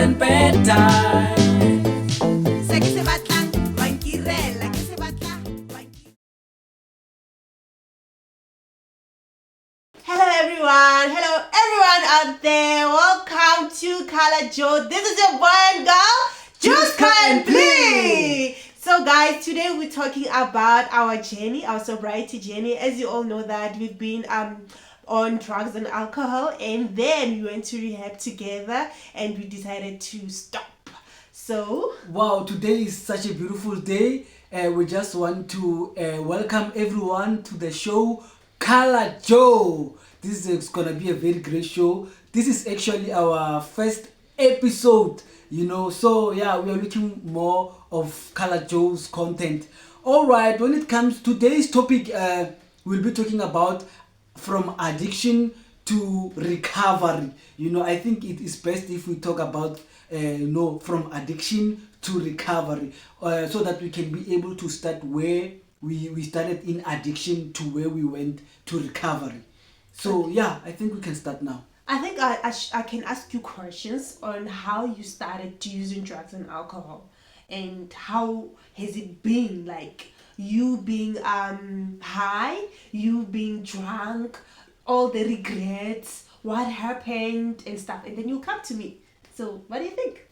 and bedtime. Hello everyone out there. Welcome to Kgalajoe. This is your boy and girl, Jusca Plee. So guys, today we're talking about our journey, our sobriety journey. As you all know that we've been on drugs and alcohol, and then we went to rehab together and we decided to stop. So wow, today is such a beautiful day. We just want to welcome everyone to the show Kgalajoe. This is gonna be a very great show. This is actually our first episode, so yeah, we are looking more of Kgalajoe's content. All right, when it comes to today's topic, we'll be talking about from addiction to recovery. I think it is best if we talk about from addiction to recovery, so that we can be able to start where we started in addiction to where we went to recovery. So yeah, I think we can start now. I think I can ask you questions on how you started using drugs and alcohol, and how has it been, like you being high, you being drunk, all the regrets, what happened and stuff, and then you come to me. So what do you think?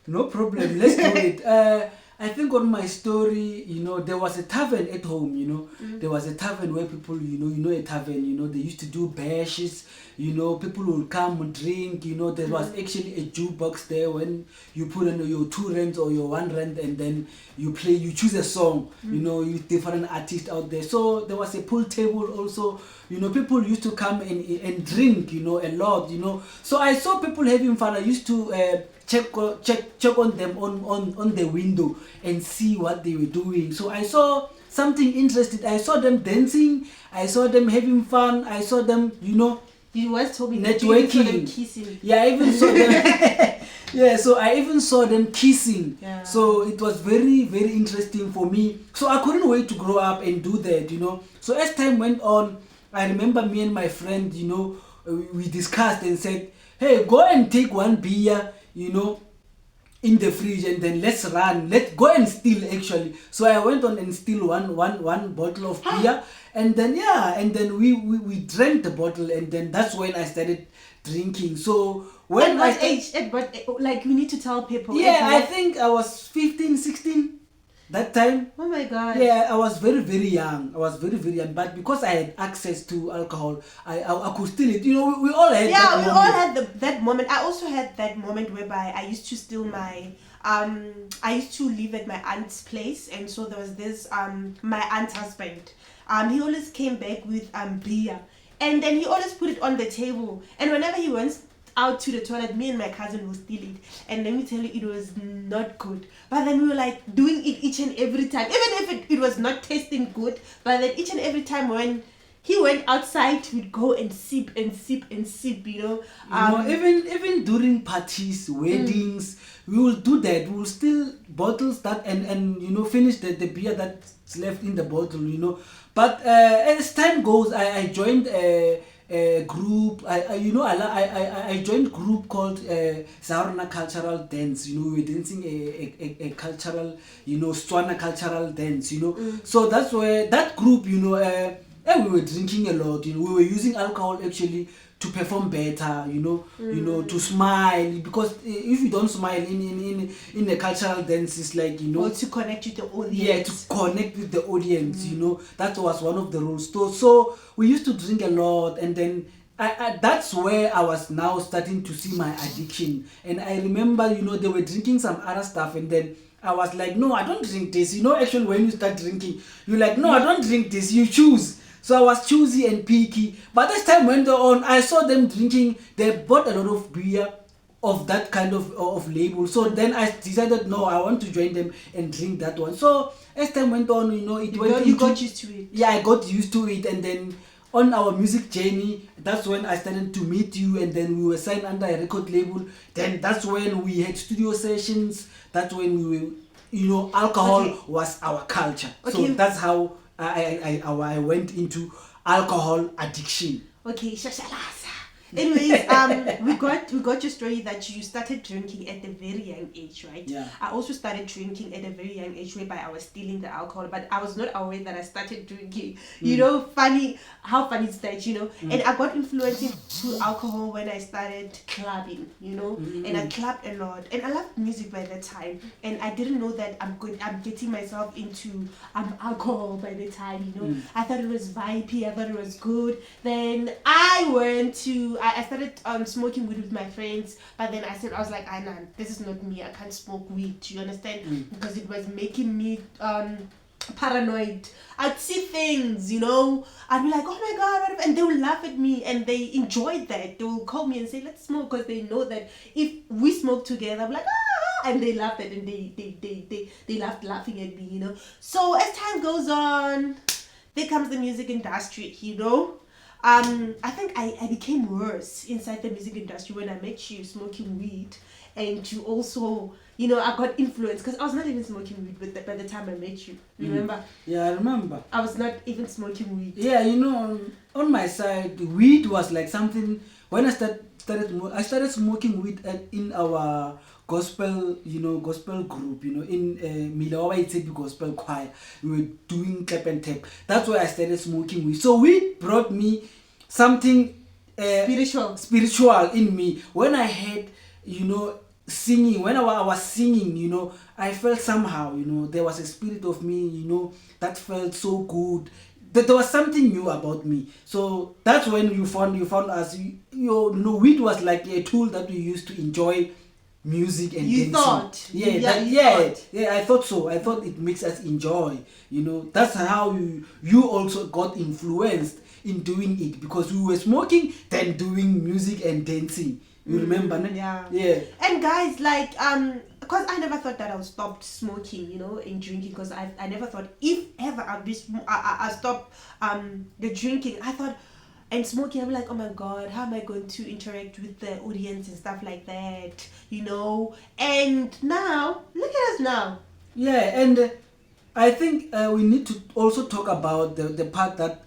No problem, let's do it. I think on my story, there was a tavern at home, There was a tavern where people, a tavern, they used to do bashes, people would come and drink, there was actually a jukebox there when you put in your 2 rands or your 1 rand, and then you choose a song, with different artists out there. So there was a pool table also, people used to come and drink, a lot, So I saw people having fun. I used to check on them on the window and see what they were doing. So I saw something interesting. I saw them dancing, I saw them having fun, I saw them, You once told me networking. you saw them kissing. Yeah, I even saw them. Yeah, so I even saw them kissing. Yeah. So it was very, very interesting for me. So I couldn't wait to grow up and do that, So as time went on, I remember me and my friend, we discussed and said, hey, go and take 1 beer, in the fridge, and then let's go and steal actually. So I went on and steal one bottle of beer, and then we drank the bottle, and then that's when I started drinking. So when At what age? Like, we need to tell people. Yeah, I think I was 15, 16 that time. Oh my god. Yeah, I was very, very young. But because I had access to alcohol, I could steal it. We all had that moment. We all had that moment. I also had that moment whereby I used to steal my I used to live at my aunt's place, and so there was this my aunt's husband. He always came back with beer, and then he always put it on the table, and whenever he went out to the toilet, me and my cousin will steal it, and let me tell you, it was not good. But then we were like doing it each and every time, even if it was not tasting good. But then each and every time when he went outside, we'd go and sip and sip and sip, even during parties, weddings, we will do that. We will steal bottles that and finish the beer that's left in the bottle, But as time goes, I joined a group. I joined group called Saurna Cultural Dance. We were dancing a cultural, Setswana cultural dance. So that's where that group, we were drinking a lot. We were using alcohol actually to perform better. To smile, because if you don't smile in a cultural dance, it's like or to connect with the audience. Yeah, to connect with the audience. That was one of the rules. So we used to drink a lot, and then that's where I was now starting to see my addiction. And I remember, they were drinking some other stuff, and then I was like, no, I don't drink this. Actually, when you start drinking, you're like, no, I don't drink this. You choose. So I was choosy and picky. But as time went on, I saw them drinking. They bought a lot of beer of that kind of label. So then I decided, no, I want to join them and drink that one. So as time went on, you got used to it. Yeah, I got used to it, and then on our music journey, that's when I started to meet you, and then we were signed under a record label. Then that's when we had studio sessions. That's when we were, alcohol was our culture. Okay. So that's how I went into alcohol addiction. Okay, Shashalasa. Anyways, we got your story that you started drinking at a very young age, right? Yeah. I also started drinking at a very young age, whereby I was stealing the alcohol, but I was not aware that I started drinking. You know, how funny is that, you know? And I got influenced into alcohol when I started clubbing, you know, and I clubbed a lot, and I loved music by that time, and I didn't know that I'm getting myself into alcohol by the time, you know. I thought it was vibey, I thought it was good. Then I started smoking weed with my friends, but then I was like, nah, this is not me, I can't smoke weed, do you understand? Because it was making me paranoid. I'd see things, you know, I'd be like, oh my god, and they would laugh at me, and they enjoyed that. They will call me and say, let's smoke, because they know that if we smoke together, I'm like, and they laughed at, and they laughed laughing at me, you know. So as time goes on, there comes the music industry, you know. I think I became worse inside the music industry when I met you smoking weed, and you also, you know, I got influenced, because I was not even smoking weed by the time I met you. Remember? Yeah, I remember. I was not even smoking weed. Yeah, you know, on my side, weed was like something. When I started smoking weed in our gospel, you know, gospel group, you know, in Milawa Itsebi gospel choir. We were doing clap and tap. That's why I started smoking weed. So weed brought me something spiritual in me. When I had, you know, singing, when I was singing, you know, I felt somehow, you know, there was a spirit of me, you know, that felt so good. That there was something new about me. So that's when you found us. You know, weed was like a tool that we used to enjoy music and dancing. Thought? Yeah, I thought so. I thought it makes us enjoy, you know. That's how you also got influenced in doing it, because we were smoking then doing music and dancing. You remember? Yeah. And guys, like because I never thought that I would stop smoking, you know, and drinking, because I never thought if ever I stop the drinking. I thought, and smoking, I'm like, oh my god, how am I going to interact with the audience and stuff like that, you know? And now, look at us now. Yeah, and I think we need to also talk about the part that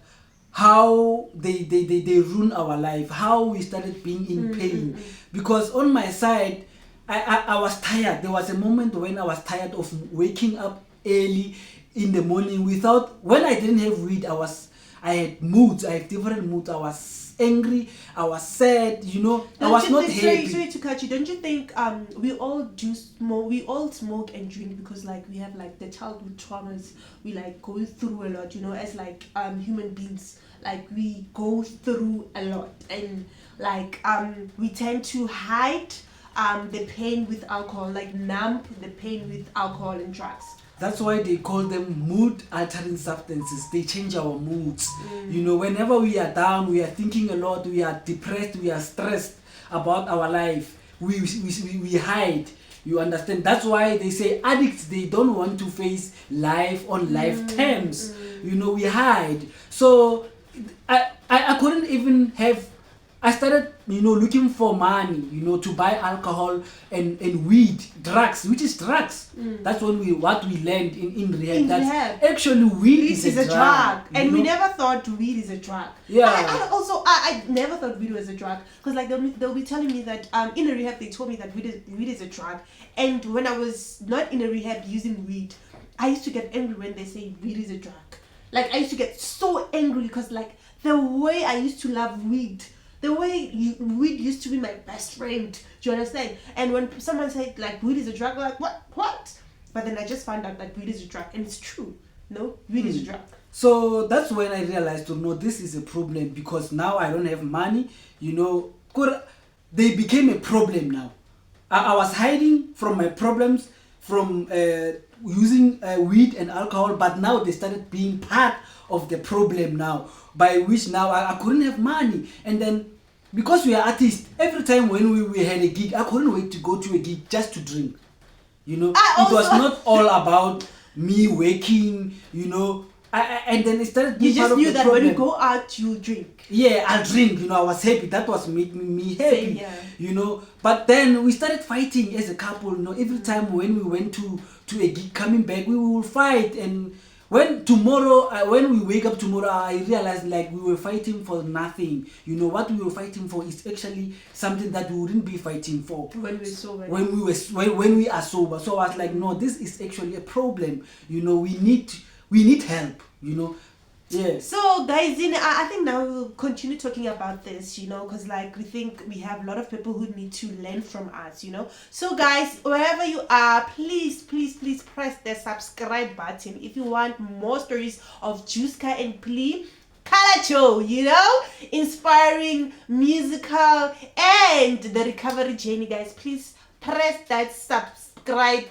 how they ruin our life, how we started being in pain. Because on my side, I was tired. There was a moment when I was tired of waking up early in the morning when I didn't have weed, I had moods. I had different moods. I was angry. I was sad. You know, I was not happy. Sorry to cut you. Don't you think we all do smoke? We all smoke and drink because like we have like the childhood traumas. We like go through a lot. You know, as like human beings, like we go through a lot, and like we tend to hide the pain with alcohol, like numb the pain with alcohol and drugs. That's why they call them mood-altering substances. They change our moods. You know, whenever we are down, we are thinking a lot, we are depressed, we are stressed about our life, we hide. You understand? That's why they say addicts, they don't want to face life on life terms. You know, we hide. So I couldn't even have... I started, you know, looking for money, you know, to buy alcohol and weed, drugs, which is drugs. That's what we learned in rehab. Actually weed is a drug. And we never thought weed is a drug. Yeah. I never thought weed was a drug. Because like they'll be telling me that in a rehab they told me that weed is a drug. And when I was not in a rehab using weed, I used to get angry when they say weed is a drug. Like I used to get so angry because like the way I used to love weed, the way weed used to be my best friend. Do you understand? And when someone said like weed is a drug, I'm like what? But then I just found out that weed is a drug, and it's true. No, weed is a drug. So that's when I realized, no, this is a problem, because now I don't have money. You know, they became a problem now. I was hiding from my problems from using weed and alcohol, but now they started being part of the problem now, by which now I couldn't have money. And then because we are artists, every time when we had a gig, I couldn't wait to go to a gig just to drink. You know, it was not all about me working, you know. And then it started being part of the problem. You just knew that when you go out, you drink. Yeah, I'll drink, you know, I was happy. That was making me happy. Same, yeah. You know. But then we started fighting as a couple, you know. Every time when we went to a gig, coming back, we will fight. And when tomorrow, when we wake up tomorrow, I realized like we were fighting for nothing. You know what we were fighting for is actually something that we wouldn't be fighting for when we're sober. When we are sober. So I was like, no, this is actually a problem. You know, we need help. You know. Yeah. So guys, I think now we'll continue talking about this, you know, because like we think we have a lot of people who need to learn from us, you know. So guys, wherever you are, please press the subscribe button if you want more stories of Jusca and Plee, Kgalajoe, you know, inspiring musical and the recovery journey. Guys, please press that subscribe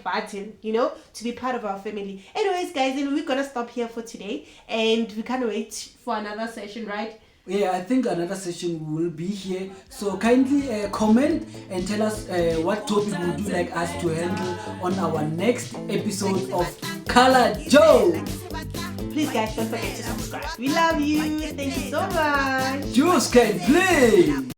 button, you know, to be part of our family. Anyways guys, and we're gonna stop here for today, and we can't wait for another session, right? Yeah, I think another session will be here. So kindly comment and tell us what topic would you like us to handle on our next episode of Kgalajoe. Please guys, don't forget to subscribe. We love you. Thank you so much. Jusca Plee.